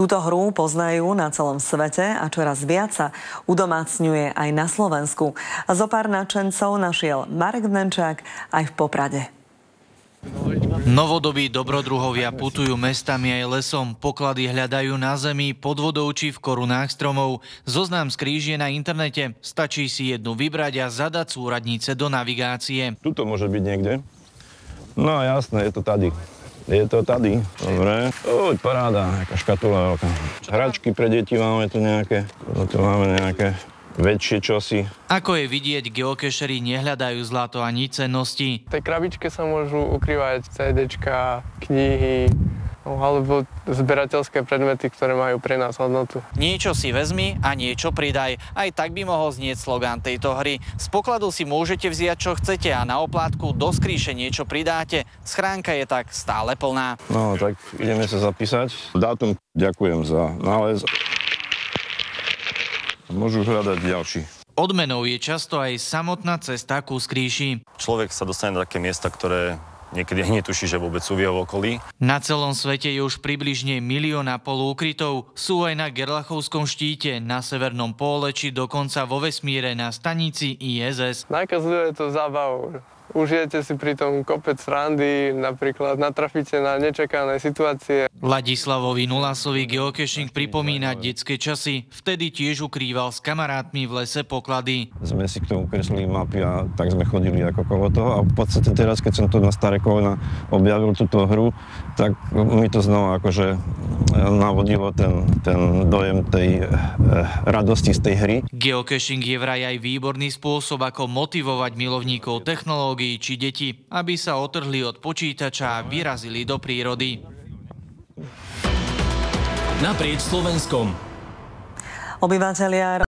Túto hru poznajú na celom svete a čoraz viac sa udomácňuje aj na Slovensku. Zopár nadšencov našiel Marek Denčák aj v Poprade. Novodobí dobrodruhovia putujú mestami aj lesom, poklady hľadajú na zemi, pod vodou či v korunách stromov. Zoznam skríž je na internete, stačí si jednu vybrať a zadať súradnice do navigácie. Tuto môže byť niekde. No jasné, je to tady. Je to tady, dobre. Paráda, aká škatula veľká. Hračky pre deti máme tu nejaké, tu máme nejaké väčšie čosi. Ako je vidieť, geocachery nehľadajú zlato ani cennosti. V tej krabičke sa môžu ukrývať CDčka, knihy, alebo zberateľské predmety, ktoré majú pre nás hodnotu. Niečo si vezmi a niečo pridaj. Aj tak by mohol znieť slogán tejto hry. Z pokladu si môžete vziať, čo chcete a na oplátku do skríše niečo pridáte. Schránka je tak stále plná. No, tak ideme sa zapísať. Dátum ďakujem za nález. Môžu hľadať ďalší. Odmenou je často aj samotná cesta ku skríši. Človek sa dostane na také miesta, ktoré niekedy netuší, že vôbec sú v jeho okolí. Na celom svete je už približne 1,5 milióna úkrytov. Sú aj na Gerlachovskom štíte, na Severnom póle či dokonca vo vesmíre na stanici ISS. Nakazuje to zábavu. Užijete si pri tom kopec srandy, napríklad natrafíte na nečakané situácie. Ladislavovi Nulasovi geocaching pripomína detské časy. Vtedy tiež ukrýval s kamarátmi v lese poklady. Sme si k tomu kreslili mapy a tak sme chodili ako kolo toho. A v podstate teraz, keď som tu na Staré Kolena objavil túto hru, tak mi to znova akože navodilo ten dojem tej radosti z tej hry. Geocaching je vraj aj výborný spôsob, ako motivovať milovníkov technológií či deti, aby sa otrhli od počítača a vyrazili do prírody. Naprieč Slovenskom. Obyvatelia